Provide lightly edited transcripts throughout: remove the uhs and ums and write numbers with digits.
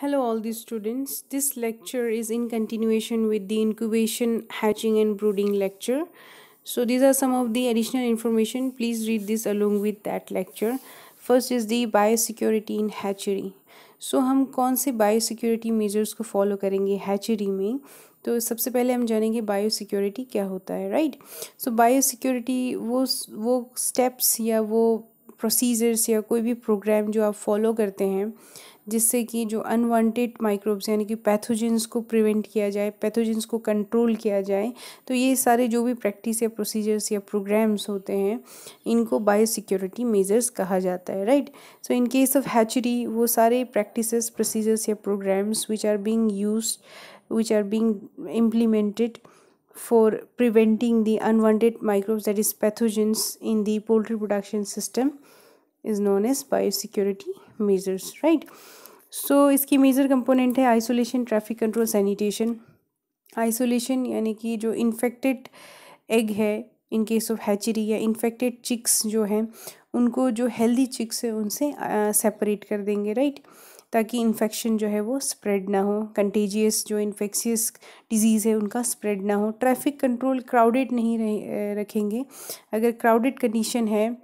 Hello, all the students. This lecture is in continuation with the incubation, hatching, and brooding lecture. So, these are some of the additional information. Please read this along with that lecture. First is the biosecurity in hatchery. सो हम कौन से biosecurity measures को follow करेंगे hatchery में। तो सबसे पहले हम जानेंगे बायोसिक्योरिटी क्या होता है, राइट। सो बायोसिक्योरिटी वो स्टेप्स या वो प्रोसीजर्स या कोई भी प्रोग्राम जो आप फॉलो करते हैं जिससे कि जो अनवांटेड माइक्रोब्स यानी कि पैथोजेंस को प्रिवेंट किया जाए, पैथोजेंस को कंट्रोल किया जाए। तो ये सारे जो भी प्रैक्टिस या प्रोसीजर्स या प्रोग्राम्स होते हैं इनको बायोसिक्योरिटी मेजर्स कहा जाता है, right. So in case of hatchery वो सारे प्रैक्टिसेस, प्रोसीजर्स या programmes which are being used, which are being implemented for preventing the unwanted microbes, that is pathogens, in the poultry production system is known as biosecurity measures, right। सो इसकी major component है isolation, traffic control, sanitation. Isolation यानी कि जो infected egg है in case of hatchery या infected chicks जो हैं उनको जो हेल्दी चिक्स है उनसे सेपरेट कर देंगे, राइट, ताकि इन्फेक्शन जो है वो स्प्रेड ना हो, कंटेजियस जो इन्फेक्शियस डिजीज़ है उनका स्प्रेड ना हो। ट्रैफिक कंट्रोल, क्राउडेड नहीं रखेंगे। अगर क्राउडेड कंडीशन है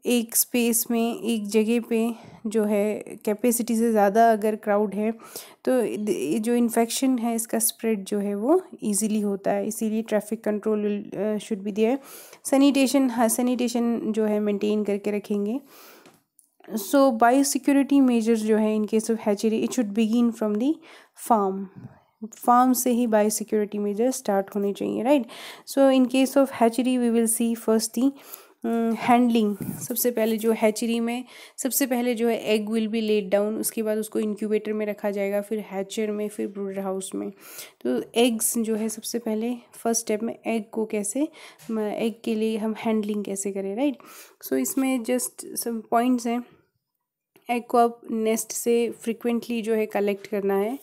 एक स्पेस में, एक जगह पे जो है कैपेसिटी से ज़्यादा अगर क्राउड है तो जो इन्फेक्शन है इसका स्प्रेड जो है वो इजीली होता है, इसीलिए traffic control should be there. Sanitation, हाँ सैनिटेशन जो है मेंटेन करके रखेंगे। सो बायोसिक्योरिटी मेजर्स जो है in case of hatchery it should begin from the farm से ही बायोसिक्योरिटी मेजर स्टार्ट होने चाहिए, right. So in case of hatchery we will see first the handling. सबसे पहले जो हैचरी में सबसे पहले जो है egg will be laid down, उसके बाद उसको इंक्यूबेटर में रखा जाएगा, फिर हैचर में, फिर ब्रूडर हाउस में। तो एग्स जो है सबसे पहले फर्स्ट स्टेप में एग को कैसे, एग के लिए हम हैंडलिंग कैसे करें, राइट। सो इसमें जस्ट सम पॉइंट्स हैं। एग को आप नेस्ट से फ्रिक्वेंटली जो है कलेक्ट करना है,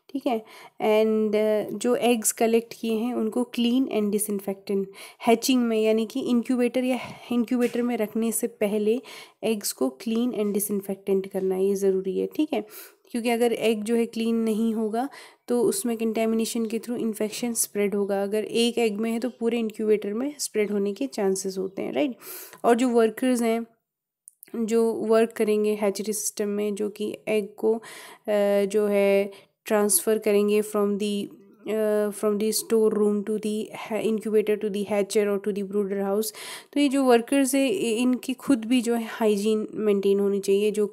ठीक है। एंड जो एग्स कलेक्ट किए हैं उनको क्लीन एंड डिसइंफेक्टेंट हैचिंग में यानी कि इंक्यूबेटर में रखने से पहले एग्स को क्लीन एंड डिसइंफेक्टेंट करना ये ज़रूरी है, ठीक है। क्योंकि अगर एग जो है क्लीन नहीं होगा तो उसमें कंटेमिनेशन के थ्रू इन्फेक्शन स्प्रेड होगा। अगर एक एग में है तो पूरे इंक्यूबेटर में स्प्रेड होने के चांसेस होते हैं, राइट। और जो वर्कर्स हैं जो वर्क करेंगे हैचरी सिस्टम में, जो कि एग को जो है ट्रांसफ़र करेंगे from the store room to the incubator to the hatcher और टू दी ब्रूडर हाउस। तो ये जो वर्कर्स है इनकी खुद भी जो है हाइजीन मेंटेन होनी चाहिए। जो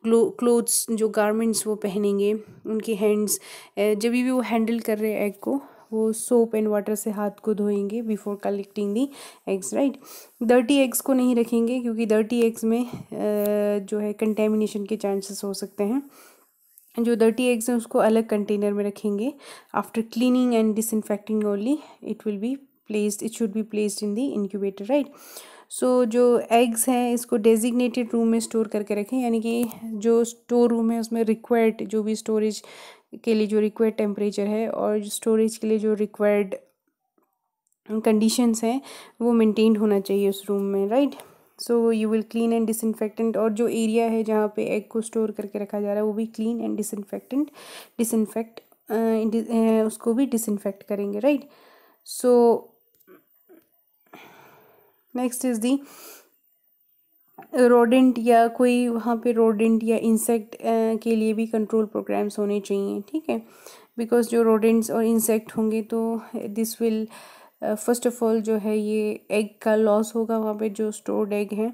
क्लोथ्स, जो गारमेंट्स वो पहनेंगे, उनके हैंड्स जब भी वो हैंडल कर रहे हैं एग को वो सोप एंड वाटर से हाथ को धोएंगे बिफोर कलेक्टिंग दी एग्स, राइट। डर्टी एग्स को नहीं रखेंगे क्योंकि डर्टी एग्स में जो है कंटेमिनेशन के चांसेस हो सकते हैं। जो डर्टी एग्स हैं उसको अलग कंटेनर में रखेंगे। After cleaning and disinfecting only it will be placed, it should be placed in the incubator, right. So जो एग्स हैं इसको डेजिग्नेटेड रूम में स्टोर करके रखें, यानी कि जो स्टोर रूम है उसमें रिक्वायर्ड जो भी स्टोरेज के लिए जो रिक्वायर्ड टेम्परेचर है और स्टोरेज के लिए जो रिक्वायर्ड कंडीशंस हैं वो मेंटेन्ड होना चाहिए उस रूम में, right. So you will clean and disinfectant, और जो एरिया है जहाँ पे एग को स्टोर करके रखा जा रहा है वो भी क्लीन एंड डिसइंफेक्ट उसको भी डिसइंफेक्ट करेंगे, right. So next is the rodent या कोई वहाँ पे रोडेंट या इंसेक्ट के लिए भी कंट्रोल प्रोग्राम्स होने चाहिए, ठीक है। बिकॉज जो रोडेंट्स और इंसेक्ट होंगे तो this will first of all जो है ये एग का लॉस होगा वहाँ पे जो स्टोर्ड एग हैं,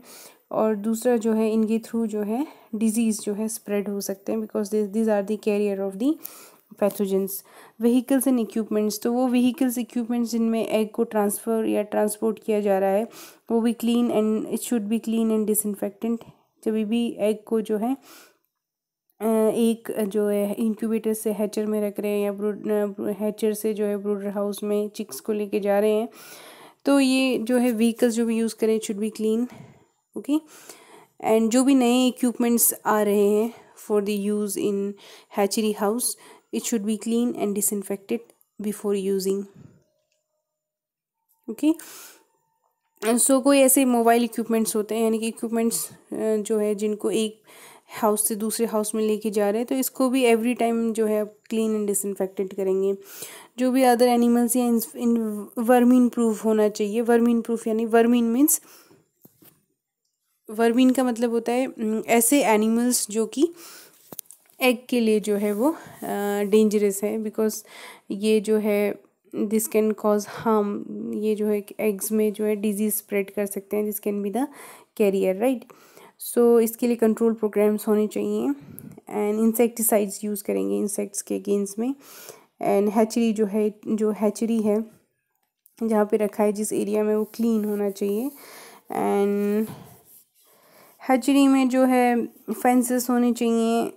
और दूसरा जो है इनके थ्रू जो है डिजीज़ जो है स्प्रेड हो सकते हैं because this are the carrier of the pathogens. Vehicles and equipments, तो वो व्हीकल्स इक्विपमेंट्स जिनमें एग को ट्रांसफ़र या ट्रांसपोर्ट किया जा रहा है वो भी clean and it should be clean and disinfectant. जब भी एग को जो है एक जो है इंक्यूबेटर से हैचर में रख रहे हैं या हैचर से जो है ब्रूडर हाउस में चिक्स को लेके जा रहे हैं तो ये जो है व्हीकल्स जो भी यूज़ करें should be clean, okay. And जो भी नए इक्विपमेंट्स आ रहे हैं for the use in hatchery house it should be clean and disinfected before using, okay. So कोई ऐसे मोबाइल इक्विपमेंट्स होते हैं यानी कि इक्विपमेंट्स जो है जिनको एक हाउस से दूसरे हाउस में लेके जा रहे हैं, तो इसको भी एवरी टाइम जो है क्लीन एंड डिसइंफेक्टेड करेंगे। जो भी अदर एनिमल्स या इन वर्मीन प्रूफ होना चाहिए। वर्मीन प्रूफ यानी वर्मीन मीन्स, वर्मीन का मतलब होता है ऐसे एनिमल्स जो कि एग के लिए जो है वो डेंजरस है, बिकॉज ये जो है दिस कैन कॉज हार्म। ये जो है एग्स में जो है डिजीज स्प्रेड कर सकते हैं, this can be the carrier, right. So इसके लिए कंट्रोल प्रोग्राम्स होने चाहिए एंड इंसेक्टिसाइड्स यूज़ करेंगे इंसेक्ट्स के अगेंस्ट में। एंड हैचरी जो है, जो हैचरी है जहाँ पे रखा है जिस एरिया में, वो क्लीन होना चाहिए। एंड हैचरी में जो है फेंसेस होने चाहिए,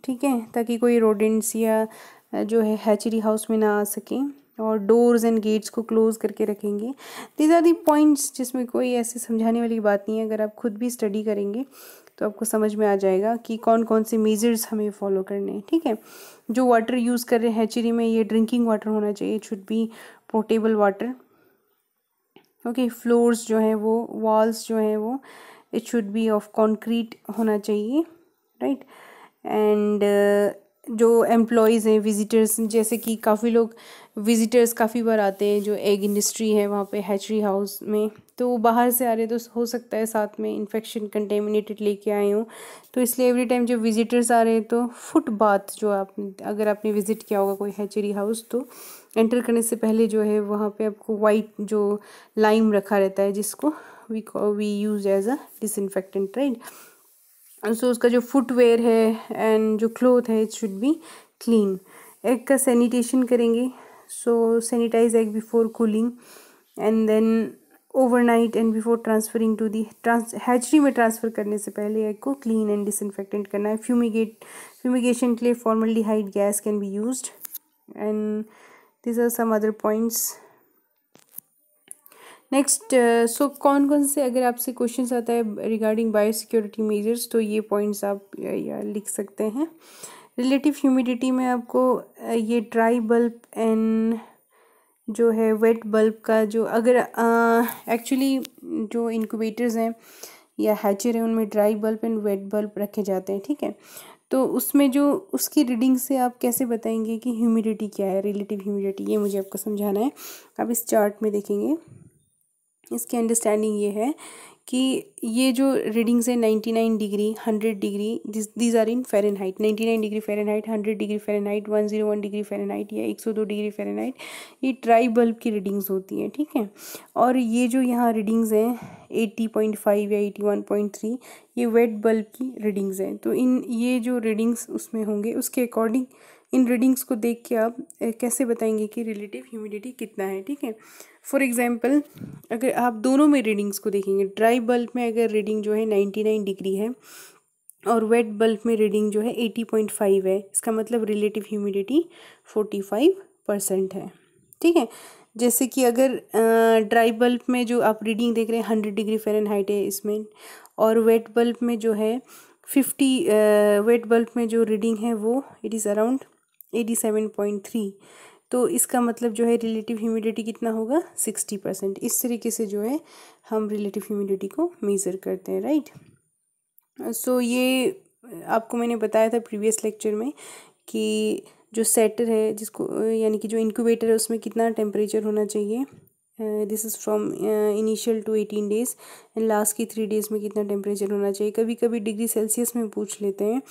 ठीक है, ताकि कोई रोडेंट्स या जो है हैचरी हाउस में ना आ सकें। और डोर्स एंड गेट्स को क्लोज करके रखेंगे। दीज आर दी पॉइंट्स जिसमें कोई ऐसे समझाने वाली बात नहीं है। अगर आप खुद भी स्टडी करेंगे तो आपको समझ में आ जाएगा कि कौन कौन से मेजर्स हमें फॉलो करने हैं, ठीक है। जो वाटर यूज़ कर रहे हैं हैचरी में, ये ड्रिंकिंग वाटर होना चाहिए, it should B portable water. Okay, floors जो हैं वो, वॉल्स जो हैं वो, it should B of concrete होना चाहिए, राइट। एंड जो एम्प्लॉयज़ हैं, विजिटर्स, जैसे कि काफ़ी लोग विजिटर्स काफ़ी बार आते हैं, जो एग इंडस्ट्री है वहाँ पे हैचरी हाउस में, तो वो बाहर से आ रहे हैं, तो हो सकता है साथ में इन्फेक्शन कंटेमिनेटेड लेके आए हों। तो इसलिए एवरी टाइम जब विजिटर्स आ रहे हैं तो फुट बाथ, जो आप अगर आपने विजिट किया होगा कोई हैचरी हाउस, तो एंटर करने से पहले जो है वहाँ पे आपको वाइट जो लाइम रखा रहता है, जिसको we use as a disinfectant, right. So उसका जो फुटवेयर है एंड जो क्लोथ है, it should be clean. Egg का सैनिटेशन करेंगे, so sanitise egg before cooling and then overnight and before transferring to the hatchery में ट्रांसफ़र करने से पहले एग को क्लीन एंड डिसइंफेक्टेंट करना है। फ्यूमिगेशन के लिए formaldehyde gas can be used and these are some other points. Next, so कौन कौन से अगर आपसे क्वेश्चंस आता है रिगार्डिंग बायोसिक्योरिटी मेजर्स, तो ये पॉइंट्स आप लिख सकते हैं। रिलेटिव ह्यूमिडिटी में आपको ये ड्राई बल्ब एंड जो है वेट बल्ब का जो, अगर एक्चुअली जो इंक्यूबेटर्स हैं या हैचर हैं उनमें dry bulb and wet bulb रखे जाते हैं, ठीक है। तो उसमें जो उसकी रीडिंग से आप कैसे बताएंगे कि ह्यूमिडिटी क्या है, रिलेटिव ह्यूमिडिटी, ये मुझे आपको समझाना है। आप इस चार्ट में देखेंगे, इसकी अंडरस्टैंडिंग ये है कि ये जो रीडिंग्स है 99 degree, 100 degree, these are in Fahrenheit. 99 degree Fahrenheit, 100 degree Fahrenheit, 101 degree Fahrenheit या 102 डिग्री फ़ारेनहाइट, ये ट्राई बल्ब की रीडिंग्स होती हैं, ठीक है। और ये जो यहाँ रीडिंग्स हैं 80.5 या 81.3, ये वेट बल्ब की रीडिंग्स हैं। तो इन ये जो रीडिंग्स उसमें होंगे, उसके अकॉर्डिंग इन रीडिंग्स को देख के आप कैसे बताएंगे कि रिलेटिव ह्यूमिडिटी कितना है, ठीक है। फॉर एग्जांपल, अगर आप दोनों में रीडिंग्स को देखेंगे, ड्राई बल्ब में अगर रीडिंग जो है 99 डिग्री है और वेट बल्ब में रीडिंग जो है 80.5 है, इसका मतलब रिलेटिव ह्यूमिडिटी 45% है, ठीक है। जैसे कि अगर ड्राई बल्ब में जो आप रीडिंग देख रहे हैं 100 डिग्री फ़ारेनहाइट है इसमें, और वेट बल्ब में जो है 50, वेट बल्ब में जो रीडिंग है वो इट इज़ अराउंड 87.3, तो इसका मतलब जो है रिलेटिव ह्यूमिडिटी कितना होगा, 60%। इस तरीके से जो है हम रिलेटिव ह्यूमिडिटी को मेज़र करते हैं, राइट। सो ये आपको मैंने बताया था प्रीवियस लेक्चर में कि जो सेटर है, जिसको यानी कि जो इंक्यूबेटर है, उसमें कितना टेम्परेचर होना चाहिए। This is from initial to 18 days and last की 3 डेज़ में कितना टेम्परेचर होना चाहिए। कभी कभी डिग्री सेल्सियस में पूछ लेते हैं,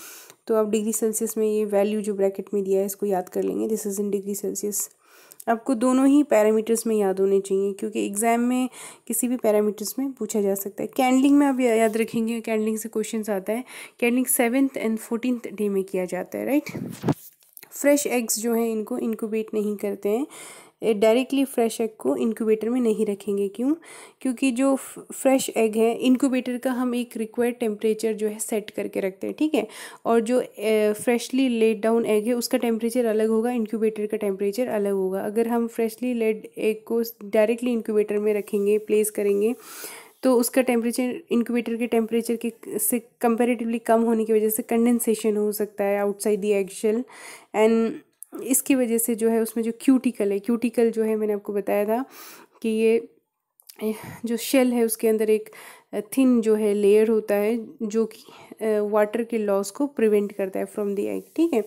तो आप डिग्री सेल्सियस में ये वैल्यू जो ब्रैकेट में दिया है इसको याद कर लेंगे, this is in degree Celsius. आपको दोनों ही पैरामीटर्स में याद होने चाहिए, क्योंकि एग्ज़ाम में किसी भी पैरामीटर्स में पूछा जा सकता है। कैंडलिंग में आप याद रखेंगे, कैंडलिंग से क्वेश्चन आता है। कैंडलिंग 7th एंड 14th डे में किया जाता है, राइट। फ्रेश एग्स जो हैं इनको इंक्यूबेट नहीं करते हैं, डायरेक्टली फ्रेश एग को इंक्यूबेटर में नहीं रखेंगे। क्यों? क्योंकि जो फ्रेश एग है, इंक्यूबेटर का हम एक रिक्वायर्ड टेम्परेचर जो है सेट करके रखते हैं, ठीक है। और जो फ्रेशली लेड डाउन एग है उसका टेम्परेचर अलग होगा, इंक्यूबेटर का टेम्परेचर अलग होगा। अगर हम फ्रेशली लेड एग को डायरेक्टली इंक्यूबेटर में रखेंगे, प्लेस करेंगे, तो उसका टेम्परेचर इंक्यूबेटर के टेम्परेचर के से कंपैरेटिवली कम होने की वजह से कंडेंसेशन हो सकता है outside the egg shell, and इसकी वजह से जो है उसमें जो क्यूटिकल है, क्यूटिकल जो है मैंने आपको बताया था कि ये जो शेल है उसके अंदर एक थिन जो है लेयर होता है जो कि वाटर के लॉस को प्रिवेंट करता है फ्रॉम द एग, ठीक है।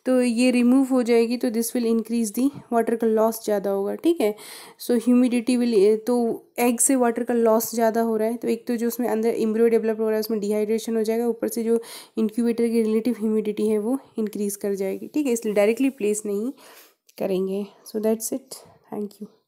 तो ये रिमूव हो जाएगी तो this will increase the, water का लॉस ज़्यादा होगा, ठीक है। सो ह्यूमिडिटी विल, तो एग से वाटर का लॉस ज़्यादा हो रहा है, तो एक तो जो उसमें अंदर एम्ब्रियो डेवलप हो रहा है उसमें डिहाइड्रेशन हो जाएगा, ऊपर से जो इंक्यूबेटर की रिलेटिव ह्यूमिडिटी है वो इंक्रीज़ कर जाएगी, ठीक है। इसलिए डायरेक्टली प्लेस नहीं करेंगे। So that's it, thank you.